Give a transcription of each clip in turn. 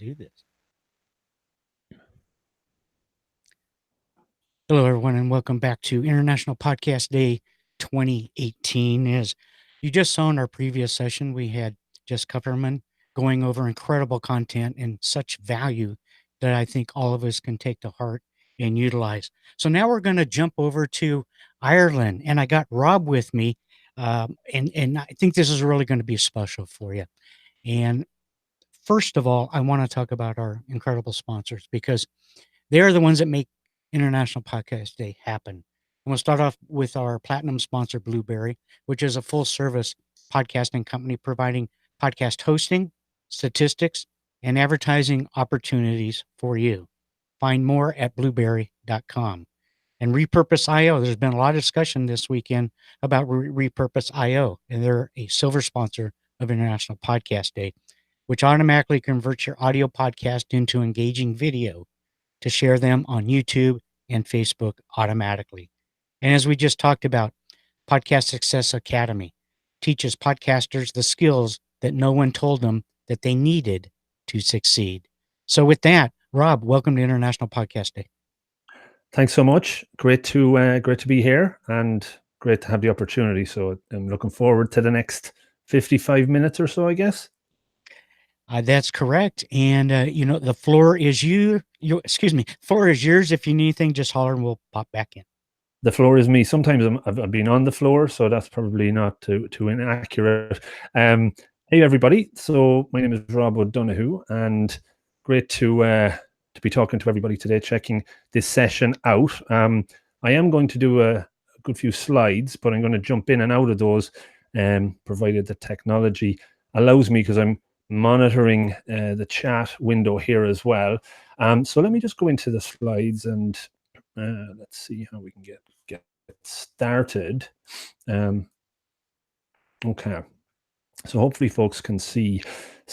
do this. Hello, everyone, and welcome back to International Podcast Day 2018. As you just saw in our previous session, we had Jess Kupperman going over incredible content and such value that I think all of us can take to heart and utilize. So now we're going to jump over to Ireland, and I got Rob with me, and I think this is really going to be special for you. And first of all, I want to talk about our incredible sponsors because they are the ones that make International Podcast Day happen. I'm going to start off with our platinum sponsor, Blueberry, which is a full service podcasting company providing podcast hosting, statistics, and advertising opportunities for you. Find more at blueberry.com. And Repurpose.io, there's been a lot of discussion this weekend about Repurpose.io, and they're a silver sponsor of International Podcast Day, which automatically converts your audio podcast into engaging video to share them on YouTube and Facebook automatically. And as we just talked about, Podcast Success Academy teaches podcasters the skills that no one told them that they needed to succeed. So with that, Rob, welcome to International Podcast Day. Thanks so much. Great to be here and great to have the opportunity. So I'm looking forward to the next 55 minutes or so, I guess. That's correct. And, the floor is floor is yours. If you need anything, just holler and we'll pop back in. The floor is me. Sometimes I've been on the floor, so that's probably not too inaccurate. Hey, everybody. So my name is Rob O'Donoghue, and great to be talking to everybody today, checking this session out. I am going to do a good few slides, but I'm going to jump in and out of those, provided the technology allows me, because I'm monitoring the chat window here as well. So let me just go into the slides and let's see how we can get started. Okay, so hopefully folks can see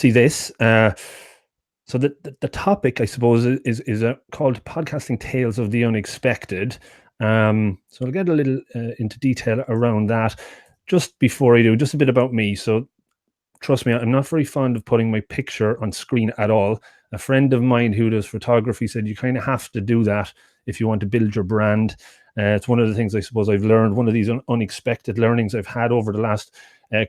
this. So the topic, I suppose, is called Podcasting Tales of the Unexpected. So I'll get a little into detail around that. Just before I do, just a bit about me. So trust me, I'm not very fond of putting my picture on screen at all. A friend of mine who does photography said you kind of have to do that if you want to build your brand. It's one of the things I suppose I've learned, one of these unexpected learnings I've had over the last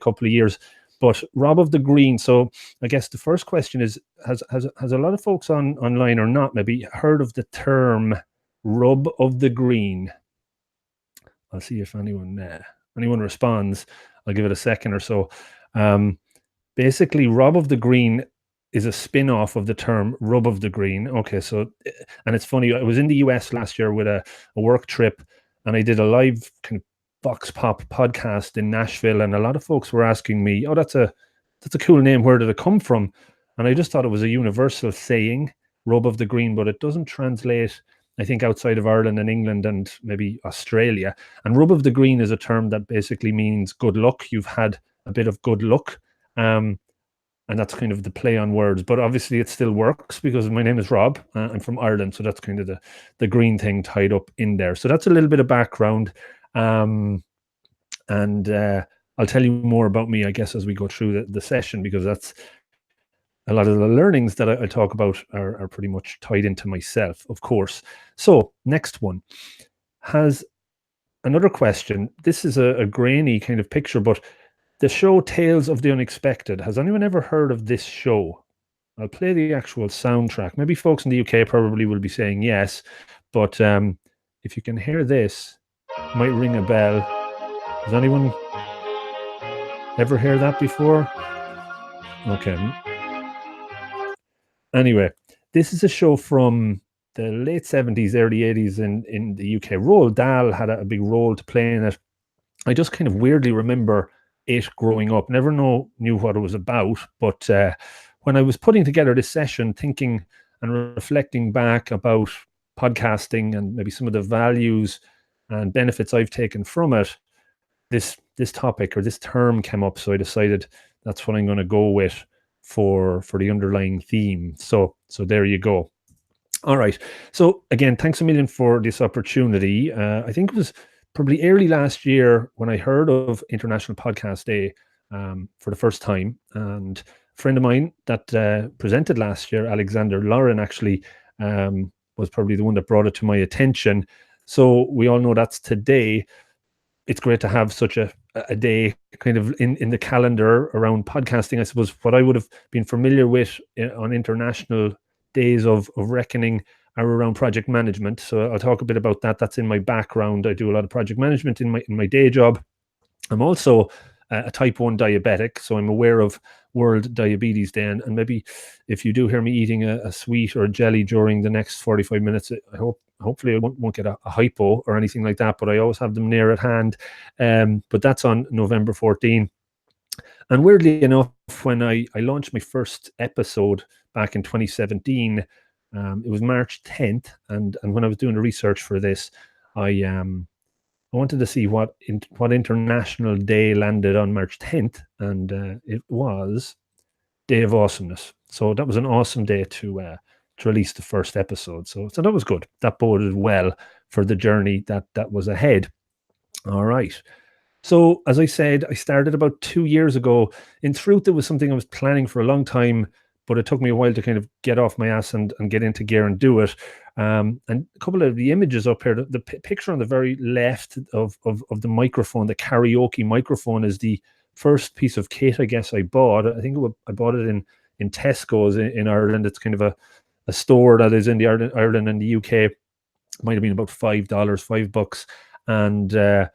couple of years. But Rob of the Green, so I guess the first question is, has a lot of folks online or not maybe heard of the term rub of the green? I'll see if anyone responds. I'll give it a second or so. Basically, rub of the green is a spin-off of the term rub of the green. Okay, so, and it's funny, I was in the US last year with a work trip, and I did a live kind of Vox Pop podcast in Nashville, and a lot of folks were asking me, oh, that's a cool name, where did it come from? And I just thought it was a universal saying, rub of the green, but it doesn't translate, I think, outside of Ireland and England and maybe Australia. And rub of the green is a term that basically means good luck. You've had a bit of good luck. And that's kind of the play on words, but obviously it still works because my name is Rob. I'm from Ireland, so that's kind of the green thing tied up in there. So that's a little bit of background, and I'll tell you more about me, I guess, as we go through the session, because that's a lot of the learnings that I talk about are pretty much tied into myself, of course. So next one has another question. This is a grainy kind of picture, but the show Tales of the Unexpected. Has anyone ever heard of this show? I'll play the actual soundtrack. Maybe folks in the UK probably will be saying yes, but if you can hear this, it might ring a bell. Has anyone ever heard that before? Okay. Anyway, this is a show from the late 70s, early 80s in the UK. Roald Dahl had a big role to play in it. I just kind of weirdly remember it growing up. Never knew what it was about, but when I was putting together this session, thinking and reflecting back about podcasting and maybe some of the values and benefits I've taken from it, this topic or this term came up. So I decided that's what I'm going to go with for the underlying theme. So there you go. All right. So again, thanks a million for this opportunity. I think it was probably early last year when I heard of International Podcast Day for the first time. And friend of mine that presented last year, Alexander Lauren, actually was probably the one that brought it to my attention. So we all know that's today. It's great to have such a day kind of in the calendar around podcasting. I suppose what I would have been familiar with on international days of reckoning are around project management. So I'll talk a bit about that. That's in my background. I do a lot of project management in my day job. I'm also a type 1 diabetic, so I'm aware of World Diabetes Day. And maybe if you do hear me eating a sweet or a jelly during the next 45 minutes, hopefully I won't get a hypo or anything like that, but I always have them near at hand. But that's on November 14. And weirdly enough, when I launched my first episode back in 2017, it was March 10th. And when I was doing the research for this, I wanted to see what international day landed on March 10th, and it was Day of Awesomeness. So that was an awesome day to release the first episode. So that was good. That boded well for the journey that was ahead. All right. So as I said, I started about 2 years ago. In truth, it was something I was planning for a long time, but it took me a while to kind of get off my ass and get into gear and do it. And a couple of the images up here, the picture on the very left of the microphone, the karaoke microphone, is the first piece of kit I guess I bought. I think I bought it in Tesco's in Ireland. It's kind of a store that is in the Ireland and the UK. Might have been about $5, $5, and a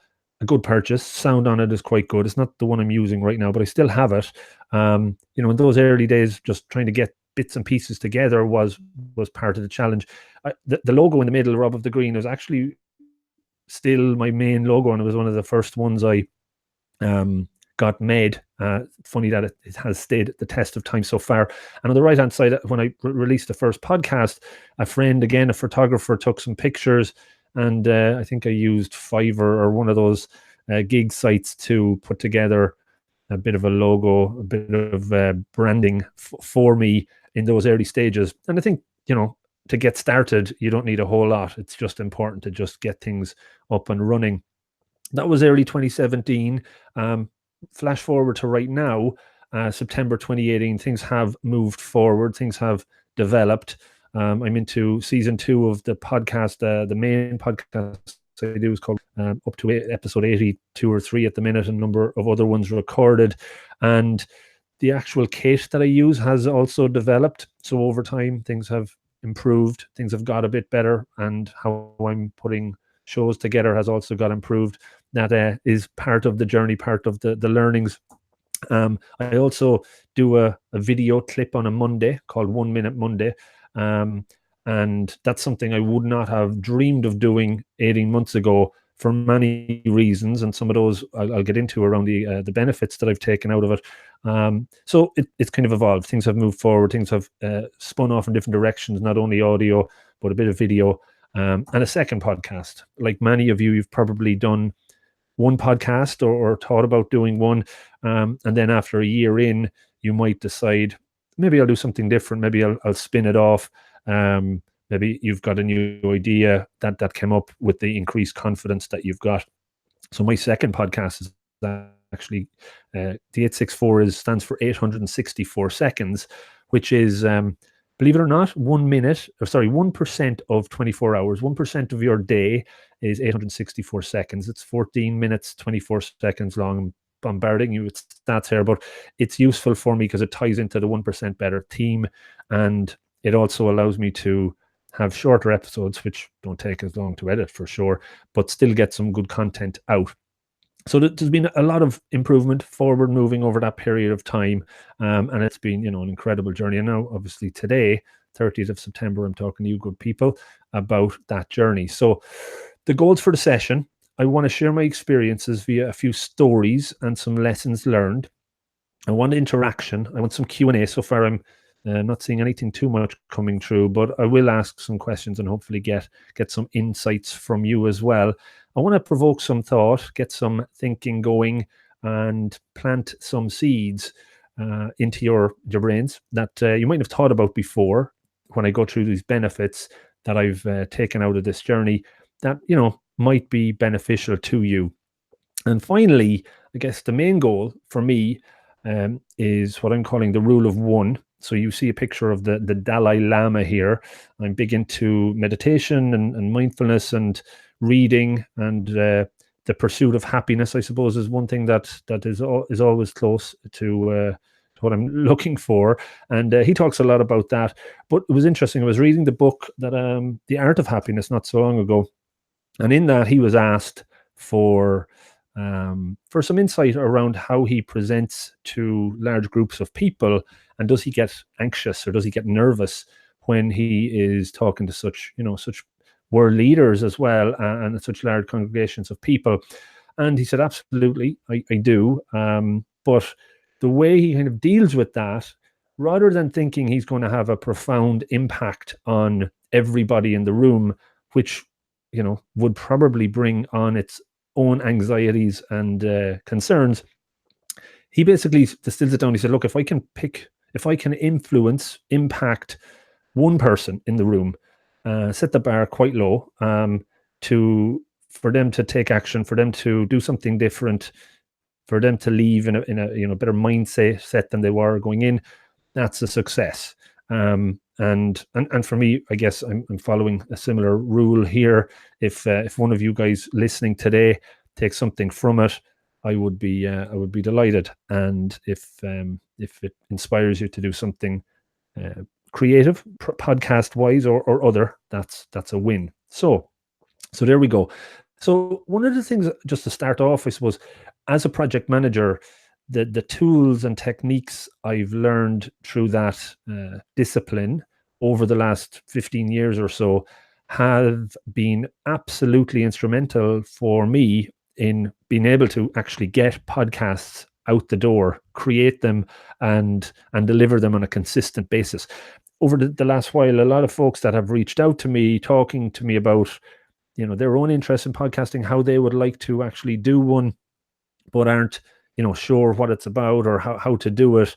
good purchase. Sound on it is quite good. It's not the one I'm using right now, but I still have it. In those early days, just trying to get bits and pieces together was part of the challenge. The logo in the middle, Rob of the Green, was actually still my main logo, and it was one of the first ones I got made. Funny that it has stayed the test of time so far. And on the right hand side, when I released the first podcast, a friend, again a photographer, took some pictures, and I think I used Fiverr or one of those gig sites to put together a bit of a logo, a bit of branding for me in those early stages. And I think, to get started, you don't need a whole lot. It's just important to just get things up and running. That was early 2017. Flash forward to right now, September 2018, things have moved forward. Things have developed. I'm into season 2 of the podcast. The main podcast I do is called up to episode 82 or 3 at the minute, a number of other ones recorded. And the actual kit that I use has also developed. So over time, things have improved. Things have got a bit better. And how I'm putting shows together has also got improved. That is part of the journey, part of the learnings. I also do a video clip on a Monday called 1 Minute Monday. And that's something I would not have dreamed of doing 18 months ago for many reasons. And some of those I'll get into around the benefits that I've taken out of it. So it's kind of evolved. Things have moved forward. Things have spun off in different directions, not only audio, but a bit of video. And a second podcast. Like many of you, you've probably done one podcast or thought about doing one. And then after a year in, you might decide, maybe I'll do something different. Maybe I'll spin it off. Maybe you've got a new idea that came up with the increased confidence that you've got. So my second podcast is actually the 864 stands for 864 seconds, which is believe it or not, 1 minute, 1% of 24 hours, 1% of your day is 864 seconds. It's 14 minutes, 24 seconds long. I'm bombarding you with stats here, but it's useful for me because it ties into the 1% better theme. And it also allows me to have shorter episodes, which don't take as long to edit for sure, but still get some good content out. So there's been a lot of improvement, forward moving over that period of time, and it's been, an incredible journey. And now, obviously, today, 30th of September, I'm talking to you good people about that journey. So the goals for the session, I want to share my experiences via a few stories and some lessons learned. I want interaction. I want some Q&A. So far, I'm not seeing anything too much coming through, but I will ask some questions and hopefully get some insights from you as well. I want to provoke some thought, get some thinking going, and plant some seeds into your brains that you might have thought about before when I go through these benefits that I've taken out of this journey that, might be beneficial to you. And finally, I guess the main goal for me is what I'm calling the rule of one. So you see a picture of the Dalai Lama here. I'm big into meditation and mindfulness and reading, and the pursuit of happiness, I suppose, is one thing that is always close to what I'm looking for. And he talks a lot about that. But it was interesting. I was reading the book that The Art of Happiness not so long ago, and in that he was asked for some insight around how he presents to large groups of people, and does he get anxious or does he get nervous when he is talking to such world leaders as well, and such large congregations of people. And he said, absolutely, I do. But the way he kind of deals with that, rather than thinking he's going to have a profound impact on everybody in the room, which would probably bring on its own anxieties and concerns, he basically distills it down. He said, look, if I can influence, impact one person in the room, set the bar quite low, for them to take action, for them to do something different, for them to leave in a better mindset than they were going in, that's a success. And for me, I guess I'm following a similar rule here. If one of you guys listening today takes something from it, I would be delighted. And if it inspires you to do something creative, podcast wise or other, that's a win. So there we go. So one of the things, just to start off, I suppose, as a project manager, the tools and techniques I've learned through that discipline over the last 15 years or so have been absolutely instrumental for me in being able to actually get podcasts out the door, create them, and deliver them on a consistent basis. Over the last while, a lot of folks that have reached out to me, talking to me about their own interest in podcasting, how they would like to actually do one, but aren't sure what it's about or how to do it.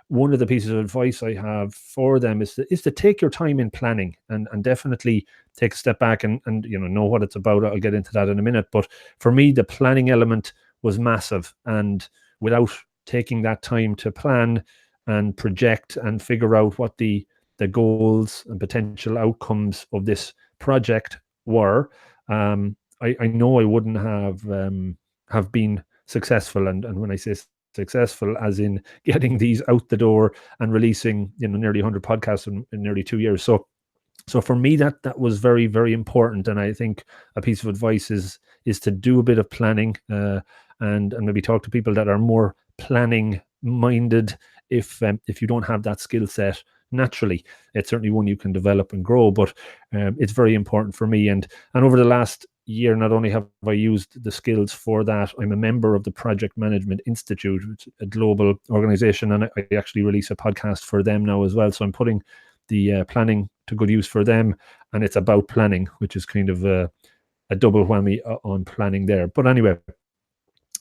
One of the pieces of advice I have for them is to take your time in planning, and definitely take a step back and know what it's about. I'll get into that in a minute. But for me, the planning element was massive, and without taking that time to plan and project and figure out what the goals and potential outcomes of this project were, I know I wouldn't have been successful. And when I say successful, as in getting these out the door and releasing nearly 100 podcasts in nearly 2 years. So for me, that was very, very important. And I think a piece of advice is to do a bit of planning, and maybe talk to people that are more planning minded. If you don't have that skill set naturally, it's certainly one you can develop and grow. But it's very important for me. And over the last year, not only have I used the skills for that, I'm a member of the Project Management Institute, which is a global organization, and I actually release a podcast for them now as well. So I'm putting the planning to good use for them, and it's about planning, which is kind of a double whammy on planning there. But anyway,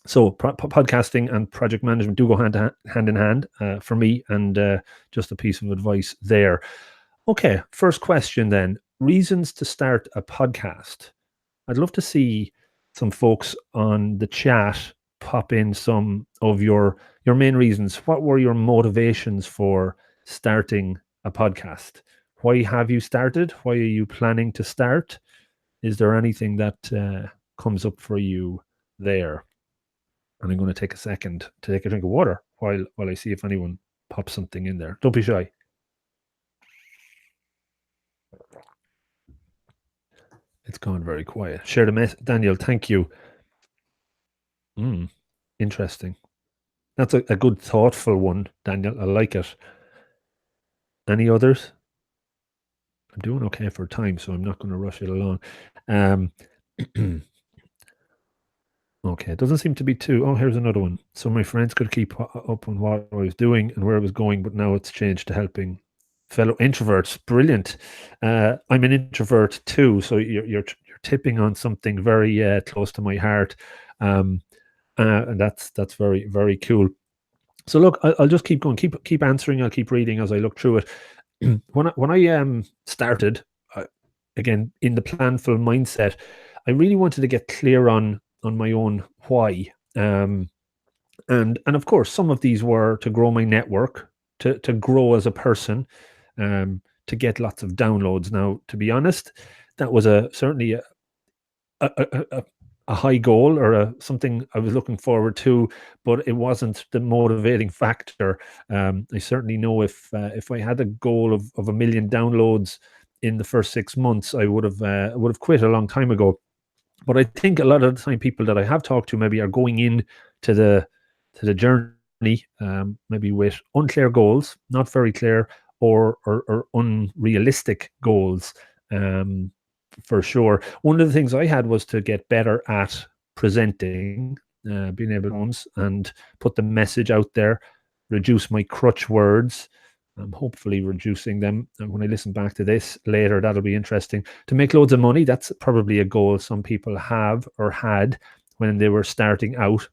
so podcasting and project management do go hand in hand for me, and just a piece of advice there. Okay, first question then. Reasons to start a podcast. I'd love to see some folks on the chat pop in some of your main reasons. What were your motivations for starting a podcast? Why have you started? Why are you planning to start? Is there anything that comes up for you there? And I'm going to take a second to take a drink of water while I see if anyone pops something in there. Don't be shy. It's gone very quiet. Share the message. Daniel, thank you. Interesting. That's a good, thoughtful one, Daniel. I like it. Any others? I'm doing okay for time, so I'm not going to rush it along. Okay, it doesn't seem to be too. Oh, here's another one. So my friends could keep up on what I was doing and where I was going, but now it's changed to helping fellow introverts. Brilliant. I'm an introvert too, so you're tipping on something very close to my heart, and that's very, very cool. So look, I'll just keep going, keep answering. I'll keep reading as I look through it. When I started, again in the planful mindset, I really wanted to get clear on my own why. And of course, some of these were to grow my network, to grow as a person, to get lots of downloads. Now, to be honest, that was a certainly a, a, a a high goal, or something I was looking forward to, but it wasn't the motivating factor. I certainly know if I had a goal of 1 million downloads in the first 6 months, I would have quit a long time ago. But I think a lot of the time, people that I have talked to maybe are going in to the journey, maybe with unclear goals, not very clear, or unrealistic goals. Um, for sure. One of the things I had was to get better at presenting, being able to and put the message out there, reduce my crutch words. I'm hopefully reducing them. And when I listen back to this later, that'll be interesting. To make loads of money, that's probably a goal some people have or had when they were starting out.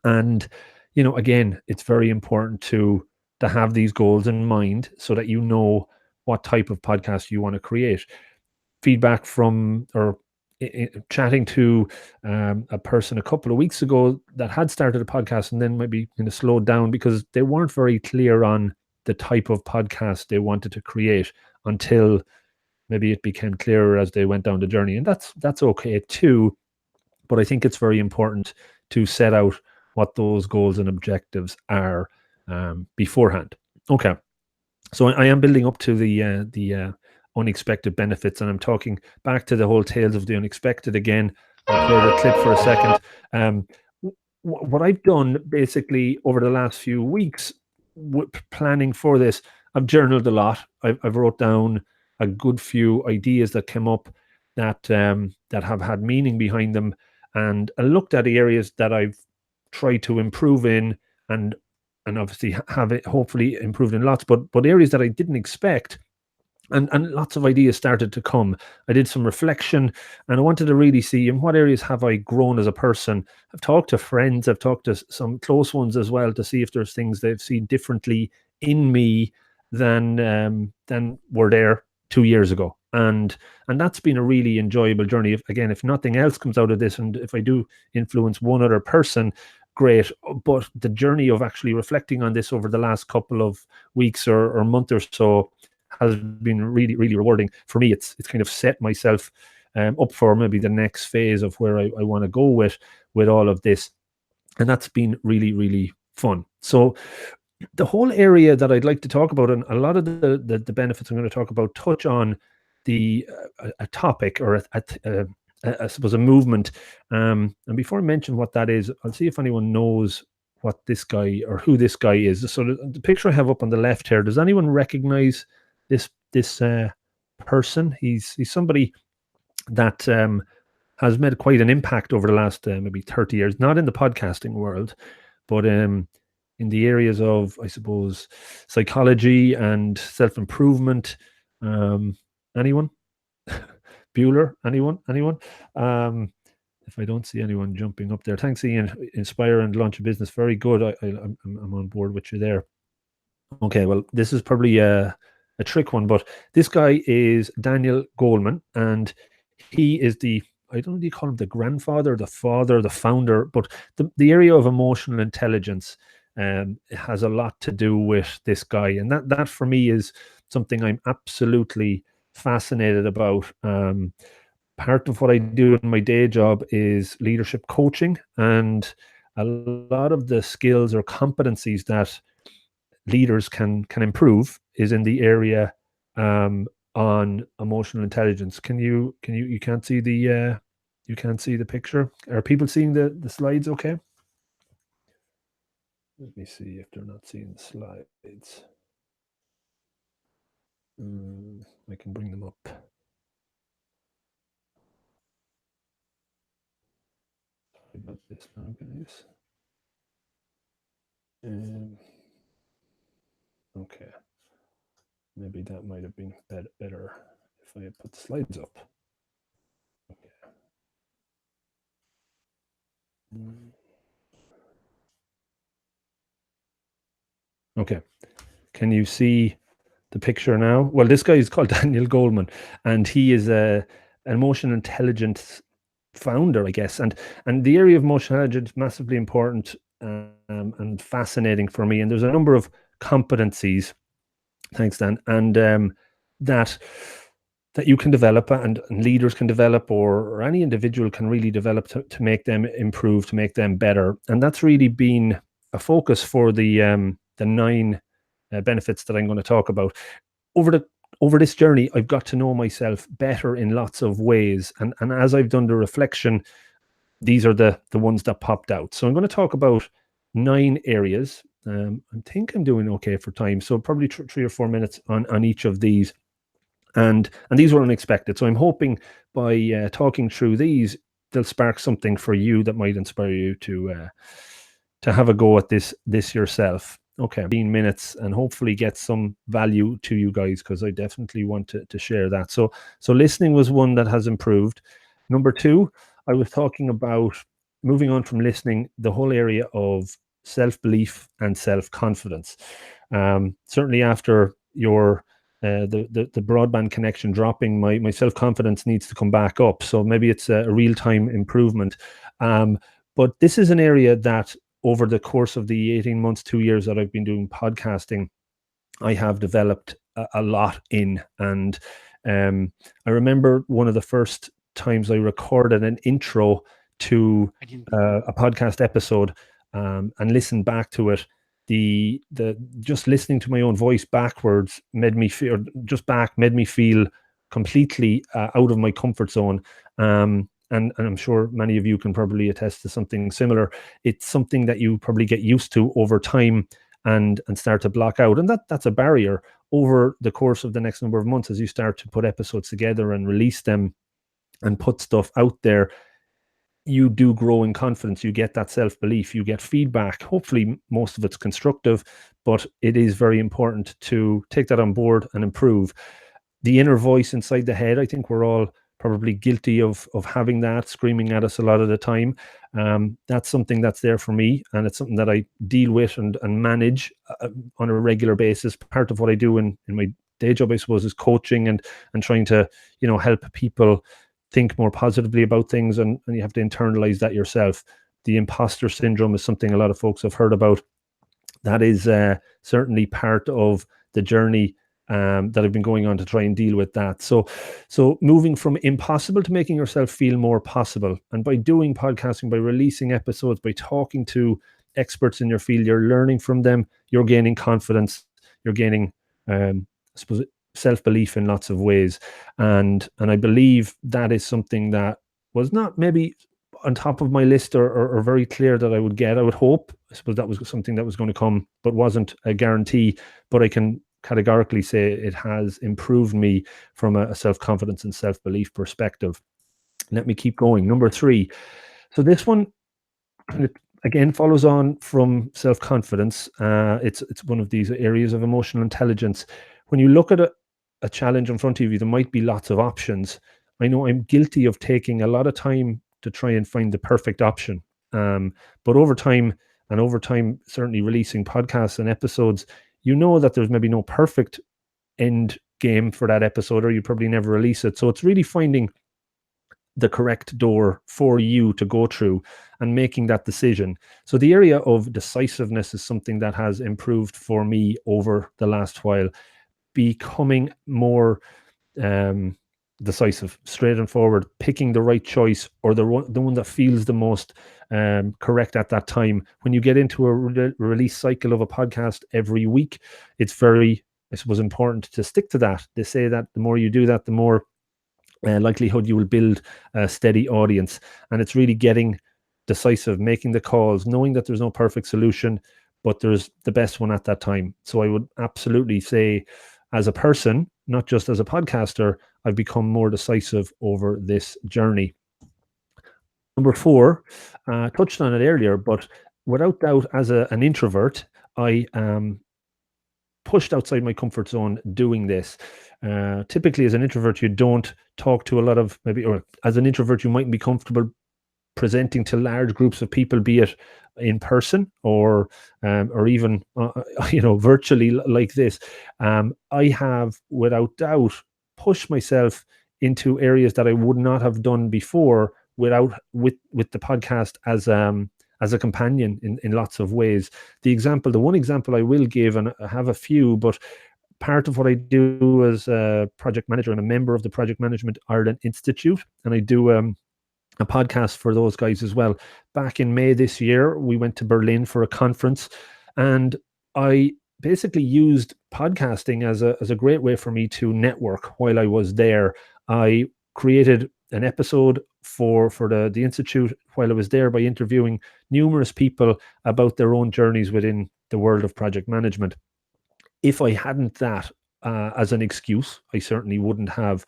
And, again, it's very important to have these goals in mind so that you know what type of podcast you want to create. Feedback from, or chatting to a person a couple of weeks ago that had started a podcast and then maybe slowed down because they weren't very clear on the type of podcast they wanted to create, until maybe it became clearer as they went down the journey. And that's okay too. But I think it's very important to set out what those goals and objectives are beforehand. Okay. So I am building up to the unexpected benefits, and I'm talking back to the whole tales of the unexpected again. I'll play the clip for a second. What I've done basically over the last few weeks, planning for this, I've journaled a lot. I've wrote down a good few ideas that came up that have had meaning behind them, and I looked at the areas that I've tried to improve in, and obviously have it hopefully improved in lots, but areas that I didn't expect, and lots of ideas started to come. I did some reflection, and I wanted to really see in what areas have I grown as a person. I've talked to friends, I've talked to some close ones as well, to see if there's things they've seen differently in me than were there 2 years ago. And that's been a really enjoyable journey. If nothing else comes out of this, and if I do influence one other person, great. But the journey of actually reflecting on this over the last couple of weeks or month or so has been really, really rewarding for me. It's kind of set myself up for maybe the next phase of where I want to go with all of this. And that's been really, really fun. So the whole area that I'd like to talk about, and a lot of the benefits I'm going to talk about, touch on a topic, or I suppose a movement. And before I mention what that is, I'll see if anyone knows what this guy, or who this guy is. So the picture I have up on the left here, does anyone recognize this person? He's somebody that has made quite an impact over the last maybe 30 years, not in the podcasting world, but in the areas of, I suppose, psychology and self-improvement. Anyone? Bueller? Anyone? If I don't see anyone jumping up there, thanks, Ian. Inspire and launch a business. Very good. I'm on board with you there. Okay, well, this is probably a trick one, but this guy is Daniel Goleman, and he is I don't know, do you call him the grandfather, the father, the founder, but the area of emotional intelligence has a lot to do with this guy. And that for me is something I'm absolutely fascinated about. Part of what I do in my day job is leadership coaching, and a lot of the skills or competencies that leaders can improve is in the area on emotional intelligence. You can't see the picture? Are people seeing the slides okay? Let me see if they're not seeing the slides. I can bring them up. Sorry about this now, guys. Okay. Maybe that might have been better if I had put the slides up. Okay. Okay. Can you see the picture now? Well, this guy is called Daniel Goleman, and he is an emotional intelligence founder, I guess. And the area of emotional intelligence is massively important and fascinating for me. And there's a number of competencies, thanks, Dan, and that that you can develop and leaders can develop, or any individual can really develop to make them improve, to make them better. And that's really been a focus for the 9 benefits that I'm going to talk about. Over this journey, I've got to know myself better in lots of ways. And as I've done the reflection, these are the ones that popped out. So I'm going to talk about 9 areas. I think I'm doing okay for time. So probably 3 or 4 minutes on each of these. And these were unexpected. So I'm hoping by talking through these, they'll spark something for you that might inspire you to have a go at this yourself. Okay, 15 minutes, and hopefully get some value to you guys, because I definitely want to share that. So listening was one that has improved. Number 2, I was talking about moving on from listening, the whole area of self-belief and self-confidence. Certainly after the broadband connection dropping, my self-confidence needs to come back up. So maybe it's a real-time improvement. But this is an area that over the course of the 18 months, 2 years that I've been doing podcasting, I have developed a lot in. And I remember one of the first times I recorded an intro to a podcast episode, and listened back to it. The just listening to my own voice backwards made me feel completely out of my comfort zone. And I'm sure many of you can probably attest to something similar. It's something that you probably get used to over time and start to block out. And that's a barrier over the course of the next number of months as you start to put episodes together and release them and put stuff out there. You do grow in confidence. You get that self-belief. You get feedback. Hopefully, most of it's constructive, but it is very important to take that on board and improve. The inner voice inside the head, I think we're all probably guilty of having that screaming at us a lot of the time. That's something that's there for me, and it's something that I deal with and manage on a regular basis. Part of what I do in my day job, I suppose, is coaching and trying to help people think more positively about things, and you have to internalize that yourself. The imposter syndrome is something a lot of folks have heard about. That is certainly part of the journey that I've been going on to try and deal with that. So moving from impossible to making yourself feel more possible. And by doing podcasting, by releasing episodes, by talking to experts in your field, you're learning from them, you're gaining confidence, you're gaining, I suppose, self-belief in lots of ways. And I believe that is something that was not maybe on top of my list or very clear that I would get. I would hope, I suppose, that was something that was going to come, but wasn't a guarantee. But I can categorically say it has improved me from a self-confidence and self-belief perspective. Let me keep going. Number 3. So this one, again, follows on from self-confidence. It's one of these areas of emotional intelligence. When you look at a challenge in front of you, there might be lots of options. I know I'm guilty of taking a lot of time to try and find the perfect option. But over time, certainly releasing podcasts and episodes, that there's maybe no perfect end game for that episode, or you probably never release it. So it's really finding the correct door for you to go through and making that decision. So the area of decisiveness is something that has improved for me over the last while, becoming more decisive, straight and forward, picking the right choice, or the one that feels the most correct at that time. When you get into a release cycle of a podcast every week, it's very, I suppose, important to stick to that. They say that the more you do that, the more likelihood you will build a steady audience. And it's really getting decisive, making the calls, knowing that there's no perfect solution, but there's the best one at that time. So I would absolutely say, as a person, not just as a podcaster, I've become more decisive over this journey. Number 4, touched on it earlier, but without doubt, as an introvert, I pushed outside my comfort zone doing this. Typically, as an introvert, you don't talk to a lot of, or as an introvert, you mightn't be comfortable presenting to large groups of people, be it in person or even virtually like this. I have, without doubt, pushed myself into areas that I would not have done before with the podcast as a companion in lots of ways. The one example I will give, and I have a few, but part of what I do as a project manager, I'm a member of the Project Management Ireland Institute, and I do a podcast for those guys as well. Back in May this year, we went to Berlin for a conference, and I basically used podcasting as a great way for me to network while I was there. I created an episode for the institute while I was there by interviewing numerous people about their own journeys within the world of project management. If I hadn't that as an excuse, I certainly wouldn't have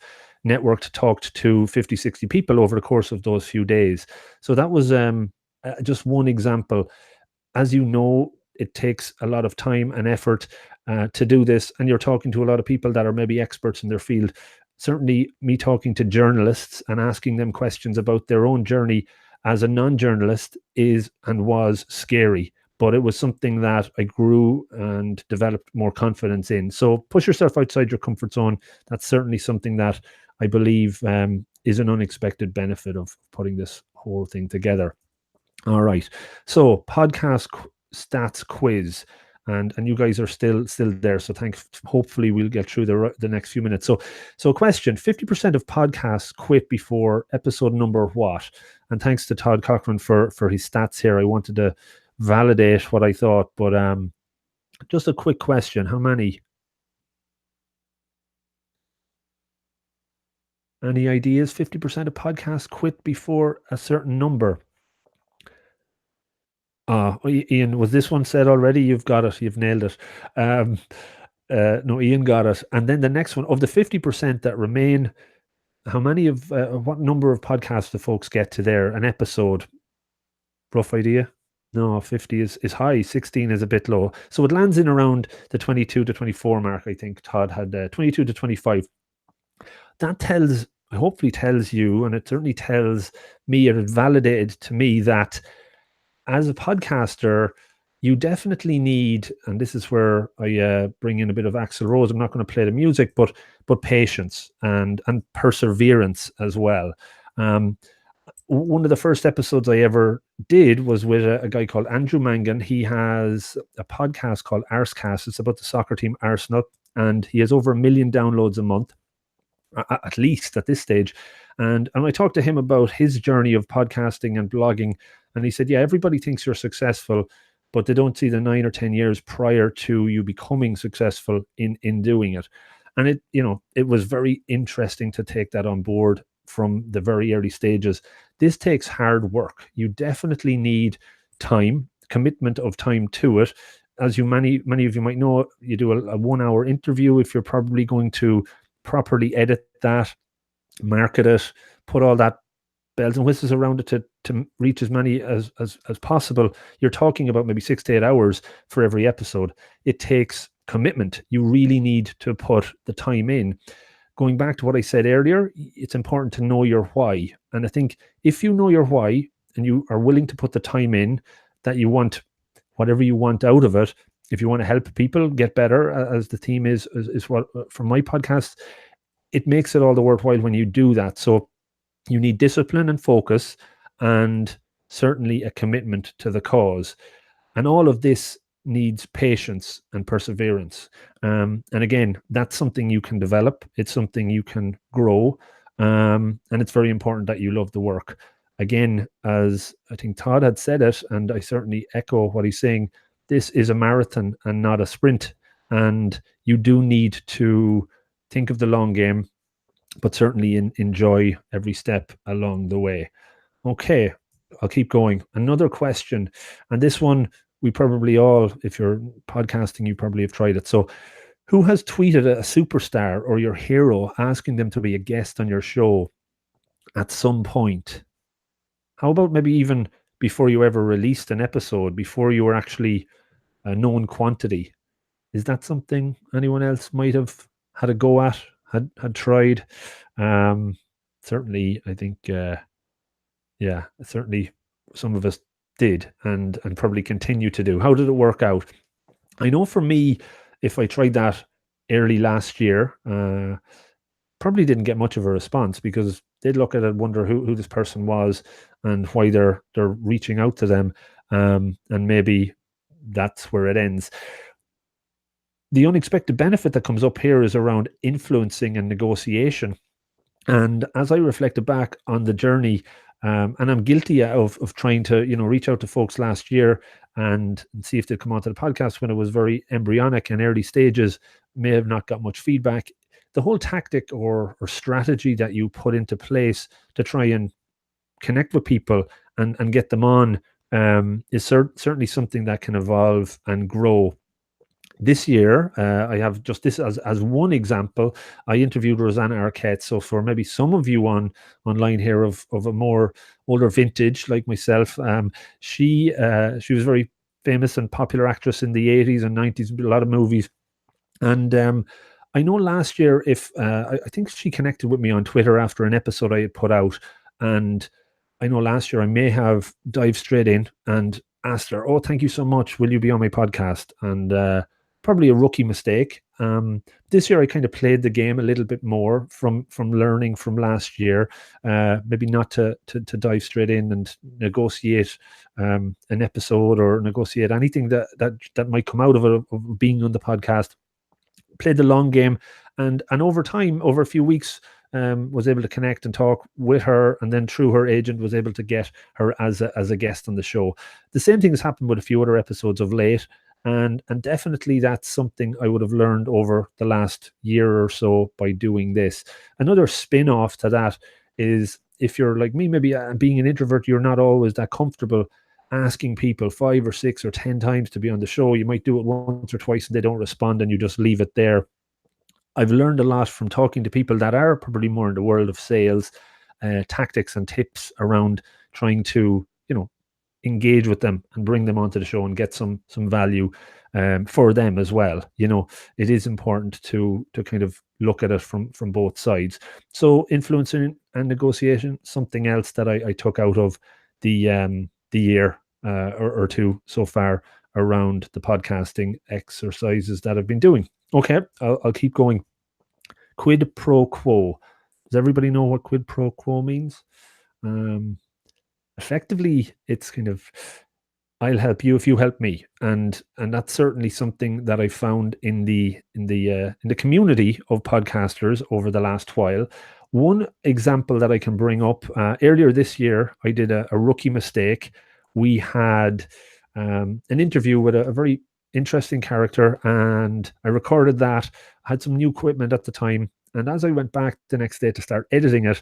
networked, talked to 50, 60 people over the course of those few days. So that was just one example. As you know, it takes a lot of time and effort to do this, and you're talking to a lot of people that are maybe experts in their field. Certainly, me talking to journalists and asking them questions about their own journey as a non-journalist is and was scary, but it was something that I grew and developed more confidence in. So push yourself outside your comfort zone. That's certainly something that I believe is an unexpected benefit of putting this whole thing together. All right. So podcast stats quiz. And you guys are still there. So thanks. Hopefully we'll get through the next few minutes. So question, 50% of podcasts quit before episode number what? And thanks to Todd Cochran for his stats here. I wanted to validate what I thought, but just a quick question. How many? Any ideas? 50% of podcasts quit before a certain number. Ian, was this one said already? You've got it. You've nailed it. No, Ian got it. And then the next one, of the 50% that remain, how many of what number of podcasts do folks get to there? An episode? Rough idea? No, 50 is high. 16 is a bit low. So it lands in around the 22 to 24 mark. I think Todd had 22 to 25. That hopefully tells you, and it certainly tells me, or it validated to me that as a podcaster, you definitely need, and this is where I bring in a bit of Axl Rose. I'm not going to play the music, but patience and perseverance as well. One of the first episodes I ever did was with a guy called Andrew Mangan. He has a podcast called Arsecast. It's about the soccer team Arsenal, and he has over 1 million downloads a month, at least at this stage. And I talked to him about his journey of podcasting and blogging, and he said, yeah, everybody thinks you're successful, but they don't see the 9 or 10 years prior to you becoming successful in doing it. And it was very interesting to take that on board from the very early stages. This takes hard work. You definitely need time, commitment of time to it. As many of you might know, you do a 1 hour interview. If you're probably going to properly edit that, market it, put all that bells and whistles around it to reach as many as possible, you're talking about maybe 6 to 8 hours for every episode. It takes commitment. You really need to put the time in. Going back to what I said earlier, it's important to know your why. And I think if you know your why and you are willing to put the time in, that you want whatever you want out of it, if you want to help people get better, as the theme is what for my podcast, it makes it all the worthwhile when you do that. So you need discipline and focus, and certainly a commitment to the cause. And all of this needs patience and perseverance. And again, that's something you can develop. It's something you can grow. And it's very important that you love the work. Again, as I think Todd had said it, and I certainly echo what he's saying, this is a marathon and not a sprint. And you do need to think of the long game, but certainly enjoy every step along the way. Okay, I'll keep going. Another question, and this one we probably all, if you're podcasting, you probably have tried it. So who has tweeted a superstar or your hero asking them to be a guest on your show at some point? How about maybe even before you ever released an episode, before you were actually a known quantity? Is that something anyone else might have had a go at, had tried? Certainly, I think, certainly some of us did and probably continue to do. How did it work out? I know for me, if I tried that early last year, probably didn't get much of a response, because they'd look at it and wonder who this person was and why they're reaching out to them. and maybe that's where it ends. The unexpected benefit that comes up here is around influencing and negotiation. And as I reflected back on the journey, and I'm guilty of trying to, reach out to folks last year and see if they'd come onto the podcast when it was very embryonic and early stages, may have not got much feedback. The whole tactic or strategy that you put into place to try and connect with people and get them on is certainly something that can evolve and grow. This year, I have just this as one example. I interviewed Rosanna Arquette. So for maybe some of you online here of a more older vintage like myself, she was a very famous and popular actress in the 80s and 90s, a lot of movies. And I know last year, if I think she connected with me on Twitter after an episode I had put out, and I know last year I may have dived straight in and asked her, "Oh, thank you so much. Will you be on my podcast?" And probably a rookie mistake. This year I kind of played the game a little bit more from learning from last year. Maybe not to dive straight in and negotiate an episode or negotiate anything that might come out of it, of being on the podcast. Played the long game, and over time, over a few weeks, was able to connect and talk with her, and then through her agent was able to get her as a guest on the show. The same thing has happened with a few other episodes of late, and definitely that's something I would have learned over the last year or so by doing this. Another spin-off to that is, if you're like me, maybe being an introvert, you're not always that comfortable asking people 5 or 6 or 10 times to be on the show. You might do it once or twice and they don't respond and you just leave it there. I've learned a lot from talking to people that are probably more in the world of sales, tactics and tips around trying to, engage with them and bring them onto the show and get some value for them as well. It is important to kind of look at it from both sides. So influencing and negotiation, something else that I took out of the year or two so far around the podcasting exercises that I've been doing. Okay, I'll keep going. Quid pro quo. Does everybody know what quid pro quo means? Effectively, it's kind of, I'll help you if you help me, and that's certainly something that I found in the community of podcasters over the last while. One example that I can bring up, earlier this year, I did a rookie mistake. We had an interview with a very interesting character, and I recorded that. I had some new equipment at the time, and as I went back the next day to start editing it,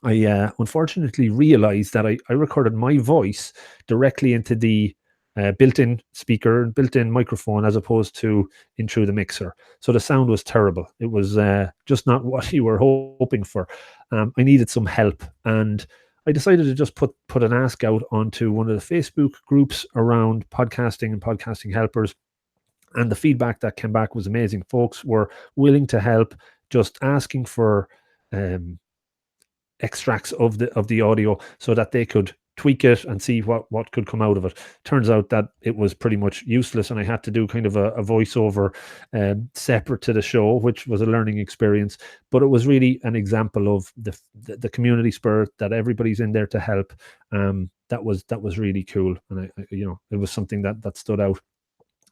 I unfortunately realized that I recorded my voice directly into the built-in speaker, built-in microphone, as opposed to in through the mixer. So the sound was terrible. It was just not what you were hoping for. I needed some help, and I decided to just put an ask out onto one of the Facebook groups around podcasting and podcasting helpers. And the feedback that came back was amazing. Folks were willing to help, just asking for extracts of the audio so that they could tweak it and see what could come out of it. Turns out that it was pretty much useless, and I had to do kind of a voiceover separate to the show, which was a learning experience. But it was really an example of the community spirit, that everybody's in there to help. That was really cool, and it was something that stood out.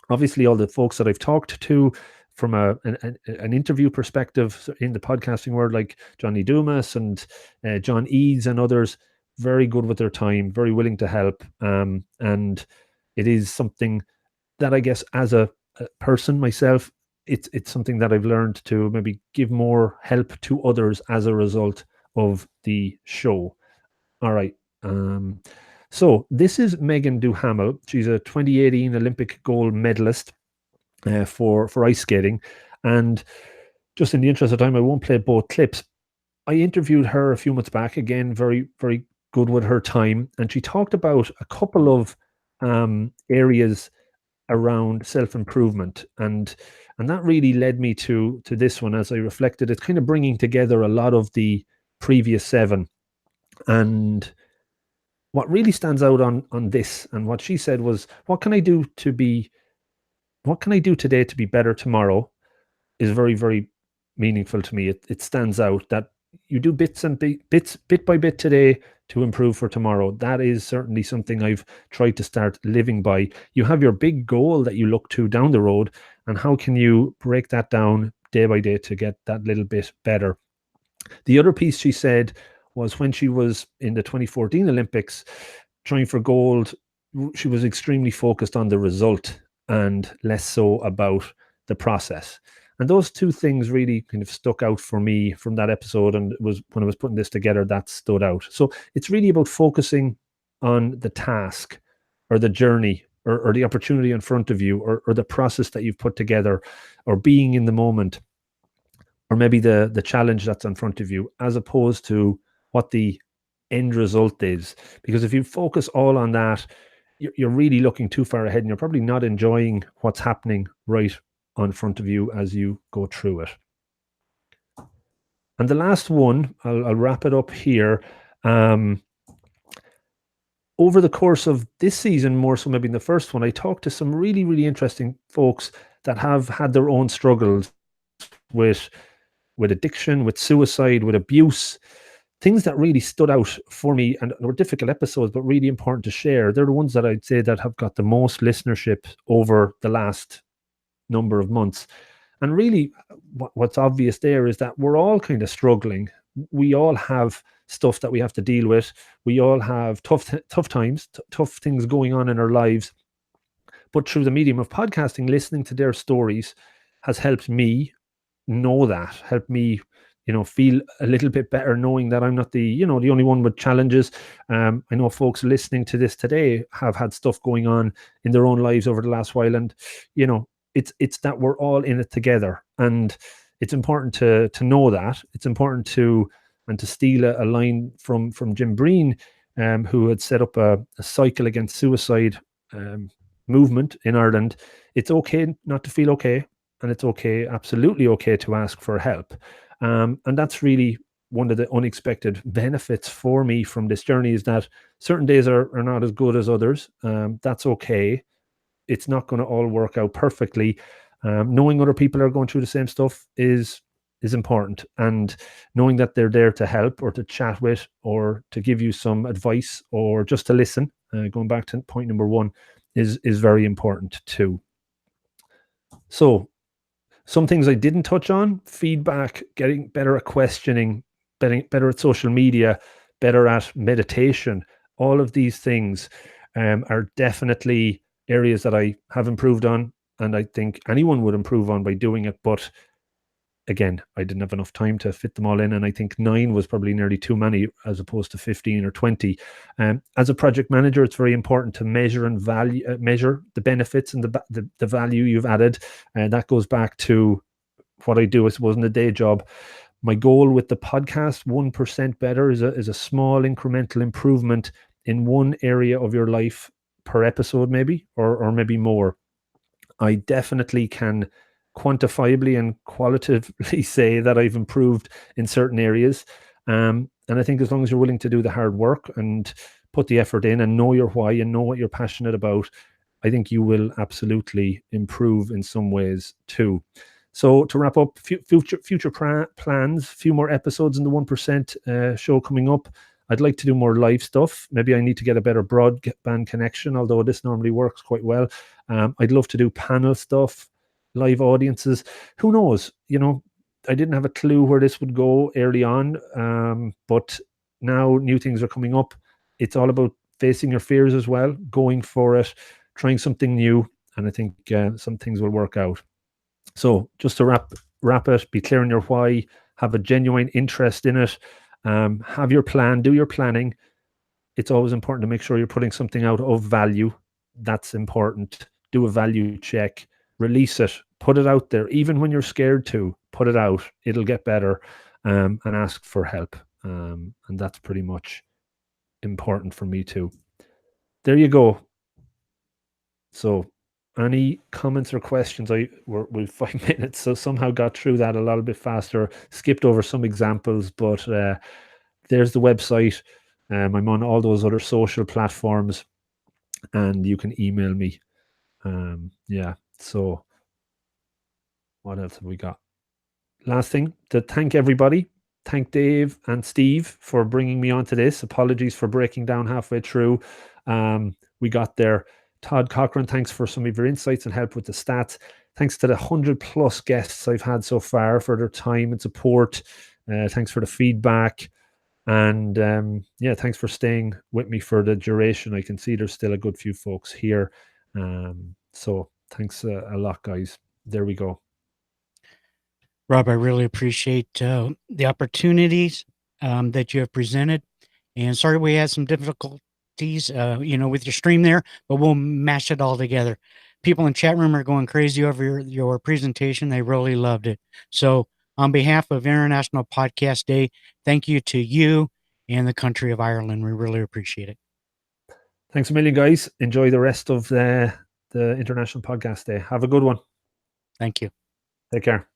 Obviously, all the folks that I've talked to from an interview perspective in the podcasting world, like Johnny Dumas and John Eads and others, very good with their time, very willing to help. And it is something that, I guess, as a person myself, it's something that I've learned to maybe give more help to others as a result of the show. All right. So this is Megan Duhamel. She's a 2018 Olympic gold medalist for ice skating. And just in the interest of time, I won't play both clips. I interviewed her a few months back. Again, very, very good with her time. And she talked about a couple of areas around self-improvement. And that really led me to this one as I reflected. It's kind of bringing together a lot of the previous 7. And what really stands out on this, and what she said was, what can I do today to be better tomorrow, is very, very meaningful to me. It stands out that you do bit by bit today to improve for tomorrow. That is certainly something I've tried to start living by. You have your big goal that you look to down the road, and how can you break that down day by day to get that little bit better? The other piece she said was when she was in the 2014 Olympics trying for gold, she was extremely focused on the result and less so about the process. And those two things really kind of stuck out for me from that episode. And it was when I was putting this together that stood out. So it's really about focusing on the task or the journey or the opportunity in front of you, or the process that you've put together, or being in the moment, or maybe the challenge that's in front of you, as opposed to what the end result is. Because if you focus all on that, you're really looking too far ahead, and you're probably not enjoying what's happening right on front of you as you go through it. And the last one, I'll wrap it up here. Over the course of this season, more so maybe in the first one, I talked to some really, really interesting folks that have had their own struggles with addiction, with suicide, with abuse, things that really stood out for me and were difficult episodes, but really important to share. They're the ones that I'd say that have got the most listenership over the last number of months. And really, what's obvious there is that we're all kind of struggling. We all have stuff that we have to deal with. We all have tough times, tough things going on in our lives. But through the medium of podcasting, listening to their stories has helped me know that, helped me feel a little bit better, knowing that I'm not the only one with challenges. I know folks listening to this today have had stuff going on in their own lives over the last while, and it's that we're all in it together, and it's important to know that. It's important to steal a line from Jim Breen, who had set up a cycle against suicide movement in Ireland. It's okay not to feel okay, and it's okay, absolutely okay, to ask for help. And that's really one of the unexpected benefits for me from this journey, is that certain days are not as good as others. That's okay. It's not going to all work out perfectly. Knowing other people are going through the same stuff is important, and knowing that they're there to help, or to chat with, or to give you some advice, or just to listen, going back to point number one, is very important too. So some things I didn't touch on: feedback, getting better at questioning, better at social media, better at meditation. All of these things are definitely areas that I have improved on, and I think anyone would improve on by doing it. But again, I didn't have enough time to fit them all in, and I think 9 was probably nearly too many, as opposed to 15 or 20. As a project manager, it's very important to measure and measure the benefits and the value you've added, and that goes back to what I do, I suppose, in the day job. My goal with the podcast, 1% better, is a small incremental improvement in one area of your life per episode, maybe, or maybe more. I definitely can quantifiably and qualitatively say that I've improved in certain areas. And I think as long as you're willing to do the hard work and put the effort in, and know your why, and know what you're passionate about, I think you will absolutely improve in some ways too. So to wrap up, future plans, few more episodes in the 1% show coming up. I'd like to do more live stuff. Maybe I need to get a better broadband connection, although this normally works quite well. I'd love to do panel stuff, live audiences. Who knows? I didn't have a clue where this would go early on, but now new things are coming up. It's all about facing your fears as well, going for it, trying something new, and I think some things will work out. So just to wrap it, be clear on your why, have a genuine interest in it, have your plan, do your planning. It's always important to make sure you're putting something out of value. That's important. Do a value check, release it, put it out there. Even when you're scared to, put it out. It'll get better, and ask for help. And that's pretty much important for me too. There you go. So any comments or questions? We're 5 minutes, so somehow got through that a little bit faster, skipped over some examples, but there's the website. I'm on all those other social platforms, and you can email me. Yeah, so what else have we got? Last thing, to thank everybody thank Dave and Steve for bringing me onto this. Apologies for breaking down halfway through. We got there. Todd Cochran, thanks for some of your insights and help with the stats. Thanks to the 100+ guests I've had so far for their time and support. Thanks for the feedback. And yeah, thanks for staying with me for the duration. I can see there's still a good few folks here. So thanks a lot, guys. There we go. Rob, I really appreciate the opportunities that you have presented. And sorry we had some difficulties, with your stream there, but we'll mash it all together. People in chat room are going crazy over your presentation. They really loved it. So on behalf of International Podcast Day, thank you to you and the country of Ireland. We really appreciate it. Thanks a million, guys. Enjoy the rest of the International Podcast Day. Have a good one. Thank you. Take care.